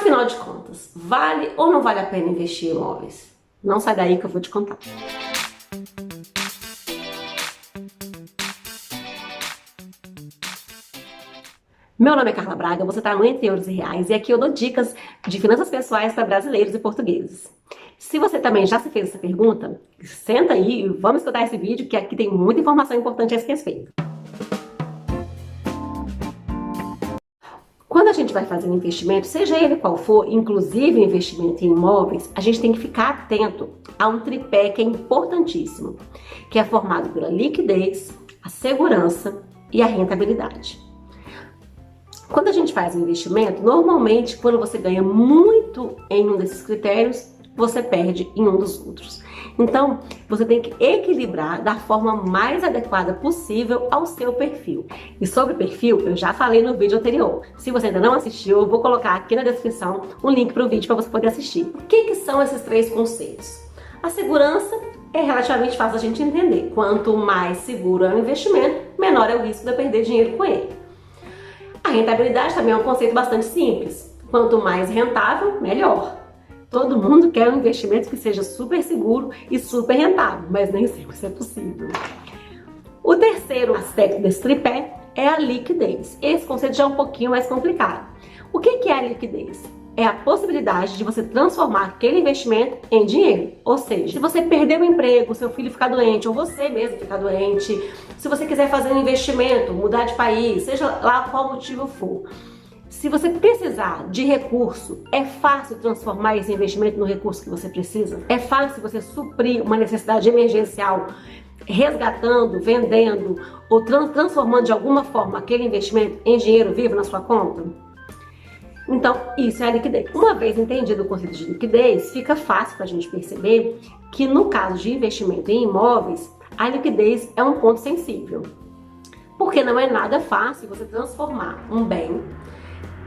Afinal de contas, vale ou não vale a pena investir em imóveis? Não sai daí que eu vou te contar. Meu nome é Carla Braga, você está no Entre Euros e Reais e aqui eu dou dicas de finanças pessoais para brasileiros e portugueses. Se você também já se fez essa pergunta, senta aí e vamos escutar esse vídeo que aqui tem muita informação importante a esse respeito. Quando a gente vai fazer um investimento, seja ele qual for, inclusive investimento em imóveis, a gente tem que ficar atento a um tripé que é importantíssimo, que é formado pela liquidez, a segurança e a rentabilidade. Quando a gente faz um investimento, normalmente quando você ganha muito em um desses critérios, você perde em um dos outros. Então, você tem que equilibrar da forma mais adequada possível ao seu perfil. E sobre perfil, eu já falei no vídeo anterior. Se você ainda não assistiu, eu vou colocar aqui na descrição um link para o vídeo para você poder assistir. O que são esses três conceitos? A segurança é relativamente fácil a gente entender. Quanto mais seguro é o investimento, menor é o risco de perder dinheiro com ele. A rentabilidade também é um conceito bastante simples. Quanto mais rentável, melhor. Todo mundo quer um investimento que seja super seguro e super rentável, mas nem sempre isso é possível. O terceiro aspecto desse tripé é a liquidez. Esse conceito já é um pouquinho mais complicado. O que é a liquidez? É a possibilidade de você transformar aquele investimento em dinheiro. Ou seja, se você perder o emprego, seu filho ficar doente ou você mesmo ficar doente, se você quiser fazer um investimento, mudar de país, seja lá qual motivo for, se você precisar de recurso, é fácil transformar esse investimento no recurso que você precisa? É fácil você suprir uma necessidade emergencial resgatando, vendendo ou transformando de alguma forma aquele investimento em dinheiro vivo na sua conta? Então, isso é a liquidez. Uma vez entendido o conceito de liquidez, fica fácil para a gente perceber que no caso de investimento em imóveis, a liquidez é um ponto sensível. Porque não é nada fácil você transformar um bem,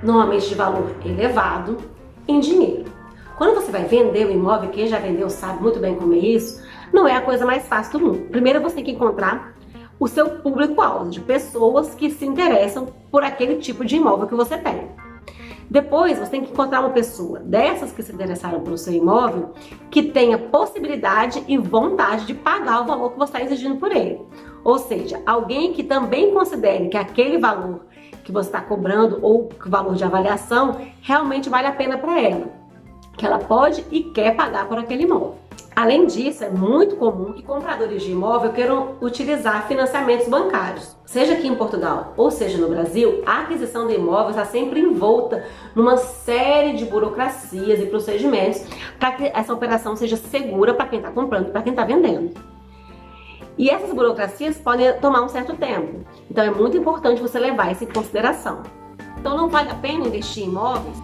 normalmente de valor elevado, em dinheiro. Quando você vai vender o imóvel, quem já vendeu sabe muito bem como é isso, não é a coisa mais fácil do mundo. Primeiro você tem que encontrar o seu público-alvo, de pessoas que se interessam por aquele tipo de imóvel que você tem. Depois você tem que encontrar uma pessoa dessas que se interessaram pelo seu imóvel que tenha possibilidade e vontade de pagar o valor que você está exigindo por ele. Ou seja, alguém que também considere que aquele valor que você está cobrando ou o valor de avaliação realmente vale a pena para ela, que ela pode e quer pagar por aquele imóvel. Além disso, é muito comum que compradores de imóvel queiram utilizar financiamentos bancários. Seja aqui em Portugal ou seja no Brasil, a aquisição de imóveis está sempre envolta numa série de burocracias e procedimentos para que essa operação seja segura para quem está comprando e para quem está vendendo. E essas burocracias podem tomar um certo tempo. Então é muito importante você levar isso em consideração. Então não vale a pena investir em imóveis?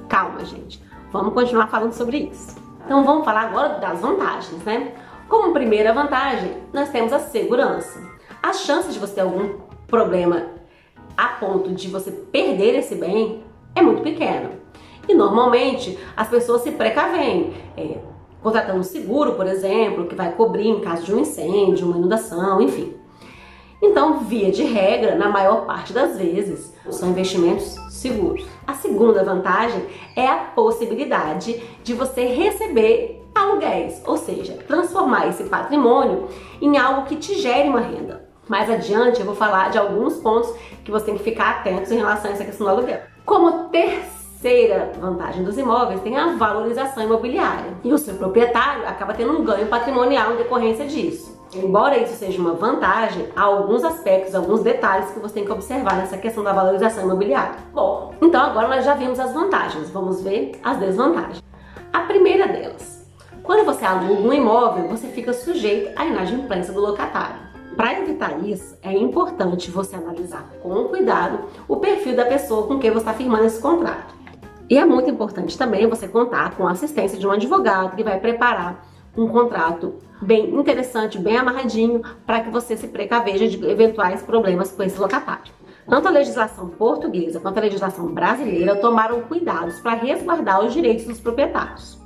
Calma, gente. Vamos continuar falando sobre isso. Então vamos falar agora das vantagens, né? Como primeira vantagem, nós temos a segurança. As chances de você ter algum problema a ponto de você perder esse bem é muito pequena. E normalmente as pessoas se precavêm, contratando um seguro, por exemplo, que vai cobrir em caso de um incêndio, uma inundação, enfim. Então, via de regra, na maior parte das vezes, são investimentos seguros. A segunda vantagem é a possibilidade de você receber aluguéis, ou seja, transformar esse patrimônio em algo que te gere uma renda. Mais adiante eu vou falar de alguns pontos que você tem que ficar atento em relação a essa questão do aluguel. Como terceira vantagem dos imóveis, tem a valorização imobiliária. E o seu proprietário acaba tendo um ganho patrimonial em decorrência disso. Embora isso seja uma vantagem, há alguns aspectos, alguns detalhes que você tem que observar nessa questão da valorização imobiliária. Bom, então agora nós já vimos as vantagens, vamos ver as desvantagens. A primeira delas, quando você aluga um imóvel, você fica sujeito à inadimplência do locatário. Para evitar isso, é importante você analisar com cuidado o perfil da pessoa com quem você está firmando esse contrato. E é muito importante também você contar com a assistência de um advogado que vai preparar um contrato bem interessante, bem amarradinho, para que você se precaveja de eventuais problemas com esse locatário. Tanto a legislação portuguesa quanto a legislação brasileira tomaram cuidados para resguardar os direitos dos proprietários.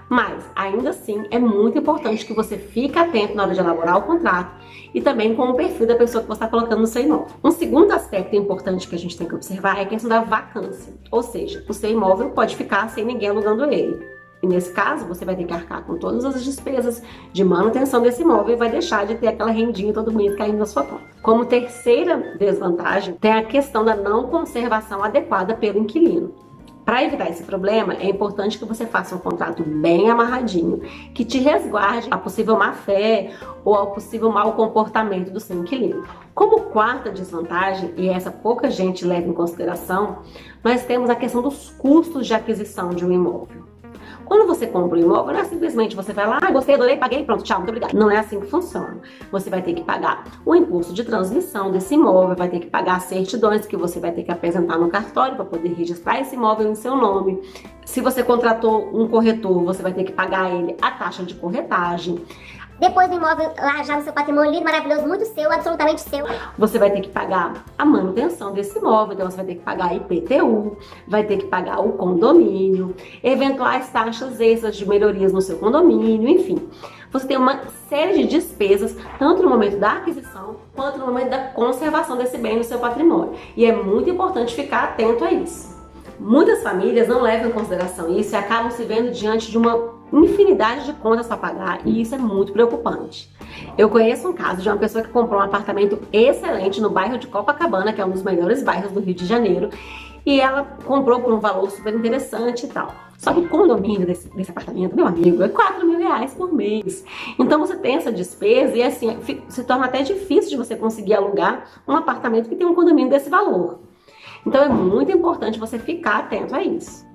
Mas, ainda assim, é muito importante que você fique atento na hora de elaborar o contrato e também com o perfil da pessoa que você está colocando no seu imóvel. Um segundo aspecto importante que a gente tem que observar é a questão da vacância, ou seja, o seu imóvel pode ficar sem ninguém alugando ele. E nesse caso, você vai ter que arcar com todas as despesas de manutenção desse imóvel e vai deixar de ter aquela rendinha todo mês caindo na sua conta. Como terceira desvantagem, tem a questão da não conservação adequada pelo inquilino. Para evitar esse problema, é importante que você faça um contrato bem amarradinho, que te resguarde a possível má-fé ou ao possível mau comportamento do seu inquilino. Como quarta desvantagem, e essa pouca gente leva em consideração, nós temos a questão dos custos de aquisição de um imóvel. Quando você compra um imóvel, não é simplesmente você vai lá, gostei, adorei, paguei, pronto, tchau, muito obrigada. Não é assim que funciona. Você vai ter que pagar o imposto de transmissão desse imóvel, vai ter que pagar as certidões que você vai ter que apresentar no cartório para poder registrar esse imóvel em seu nome. Se você contratou um corretor, você vai ter que pagar ele a taxa de corretagem. Depois do imóvel lá já no seu patrimônio lindo, maravilhoso, muito seu, absolutamente seu. Você vai ter que pagar a manutenção desse imóvel, então você vai ter que pagar a IPTU, vai ter que pagar o condomínio, eventuais taxas extras de melhorias no seu condomínio, enfim. Você tem uma série de despesas, tanto no momento da aquisição, quanto no momento da conservação desse bem no seu patrimônio. E é muito importante ficar atento a isso. Muitas famílias não levam em consideração isso e acabam se vendo diante de uma infinidade de contas para pagar, e isso é muito preocupante. Eu conheço um caso de uma pessoa que comprou um apartamento excelente no bairro de Copacabana, que é um dos melhores bairros do Rio de Janeiro, e ela comprou por um valor super interessante e tal. Só que o condomínio desse apartamento, meu amigo, é R$4.000 por mês. Então você tem essa despesa e assim, se torna até difícil de você conseguir alugar um apartamento que tem um condomínio desse valor. Então é muito importante você ficar atento a isso.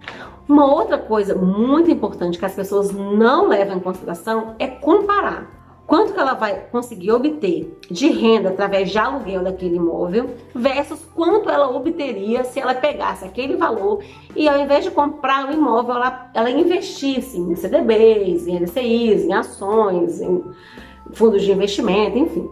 Uma outra coisa muito importante que as pessoas não levam em consideração é comparar quanto que ela vai conseguir obter de renda através de aluguel daquele imóvel versus quanto ela obteria se ela pegasse aquele valor e ao invés de comprar o imóvel, ela investisse em CDBs, em LCIs, em ações, em fundos de investimento, enfim.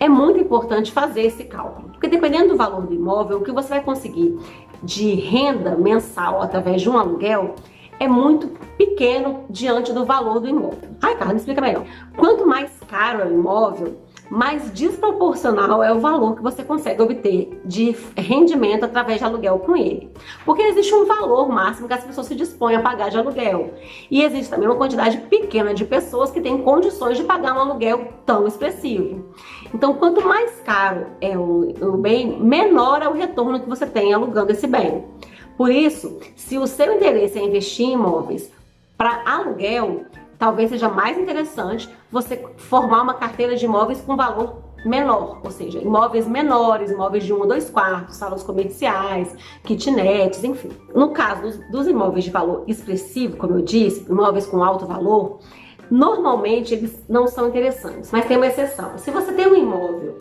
É muito importante fazer esse cálculo, porque dependendo do valor do imóvel, o que você vai conseguir de renda mensal através de um aluguel é muito pequeno diante do valor do imóvel. Ai, Carla, me explica melhor. Quanto mais caro é o imóvel, mais desproporcional é o valor que você consegue obter de rendimento através de aluguel com ele. Porque existe um valor máximo que as pessoas se dispõem a pagar de aluguel. E existe também uma quantidade pequena de pessoas que têm condições de pagar um aluguel tão expressivo. Então, quanto mais caro é o bem, menor é o retorno que você tem alugando esse bem. Por isso, se o seu interesse é investir em imóveis para aluguel, talvez seja mais interessante você formar uma carteira de imóveis com valor menor, ou seja, imóveis menores, imóveis de 1 ou 2 quartos, salas comerciais, kitnets, enfim. No caso dos imóveis de valor expressivo, como eu disse, imóveis com alto valor, normalmente eles não são interessantes, mas tem uma exceção. Se você tem um imóvel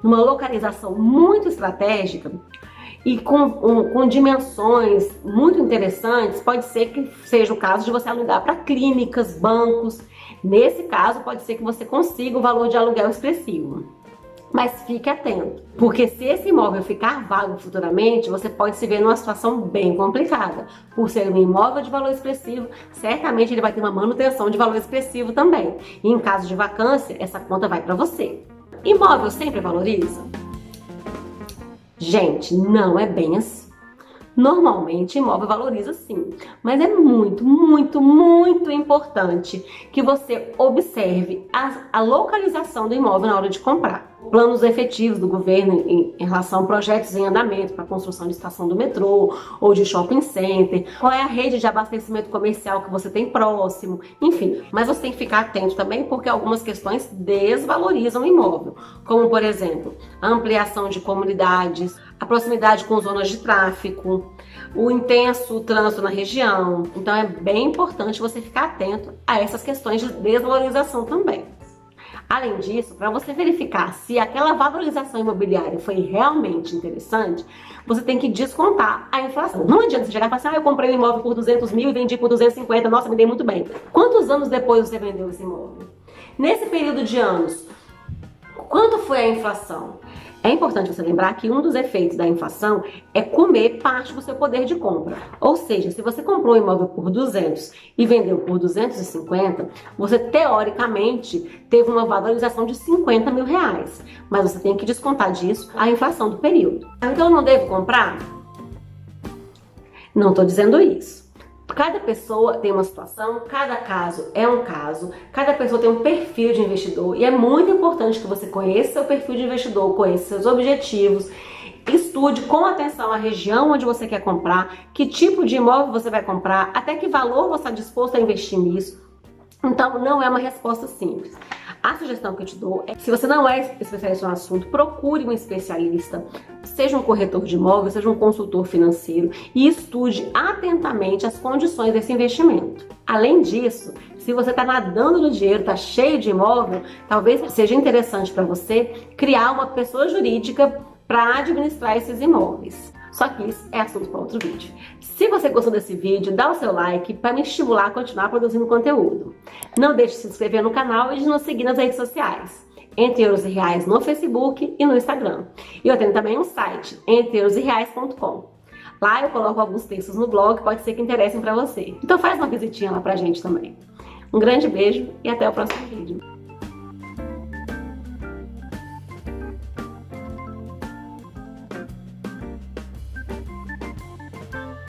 numa localização muito estratégica, e com dimensões muito interessantes, pode ser que seja o caso de você alugar para clínicas, bancos. Nesse caso, pode ser que você consiga o valor de aluguel expressivo. Mas fique atento, porque se esse imóvel ficar vago futuramente, você pode se ver numa situação bem complicada. Por ser um imóvel de valor expressivo, certamente ele vai ter uma manutenção de valor expressivo também. E em caso de vacância, essa conta vai para você. Imóvel sempre valoriza? Gente, não é bem assim. Normalmente, imóvel valoriza sim, mas é muito, muito, muito importante que você observe a localização do imóvel na hora de comprar. Planos efetivos do governo em relação a projetos em andamento para a construção de estação do metrô ou de shopping center, qual é a rede de abastecimento comercial que você tem próximo, enfim. Mas você tem que ficar atento também porque algumas questões desvalorizam o imóvel, como por exemplo, a ampliação de comunidades, a proximidade com zonas de tráfico, o intenso trânsito na região. Então é bem importante você ficar atento a essas questões de desvalorização também. Além disso, para você verificar se aquela valorização imobiliária foi realmente interessante, você tem que descontar a inflação. Não adianta você chegar e falar assim, eu comprei um imóvel por 200 mil e vendi por 250, nossa, me dei muito bem. Quantos anos depois você vendeu esse imóvel? Nesse período de anos, quanto foi a inflação? É importante você lembrar que um dos efeitos da inflação é comer parte do seu poder de compra. Ou seja, se você comprou um imóvel por 200 e vendeu por 250, você teoricamente teve uma valorização de 50 mil reais. Mas você tem que descontar disso a inflação do período. Então eu não devo comprar? Não estou dizendo isso. Cada pessoa tem uma situação, cada caso é um caso, cada pessoa tem um perfil de investidor e é muito importante que você conheça seu perfil de investidor, conheça seus objetivos, estude com atenção a região onde você quer comprar, que tipo de imóvel você vai comprar, até que valor você está disposto a investir nisso. Então, não é uma resposta simples. A sugestão que eu te dou é, se você não é especialista no assunto, procure um especialista, seja um corretor de imóveis, seja um consultor financeiro e estude atentamente as condições desse investimento. Além disso, se você está nadando no dinheiro, está cheio de imóvel, talvez seja interessante para você criar uma pessoa jurídica para administrar esses imóveis. Só que isso é assunto para outro vídeo. Se você gostou desse vídeo, dá o seu like para me estimular a continuar produzindo conteúdo. Não deixe de se inscrever no canal e de nos seguir nas redes sociais. Entre Euros e Reais no Facebook e no Instagram. E eu tenho também um site, entreeurosereais.com. Lá eu coloco alguns textos no blog, pode ser que interessem para você. Então faz uma visitinha lá pra gente também. Um grande beijo e até o próximo vídeo.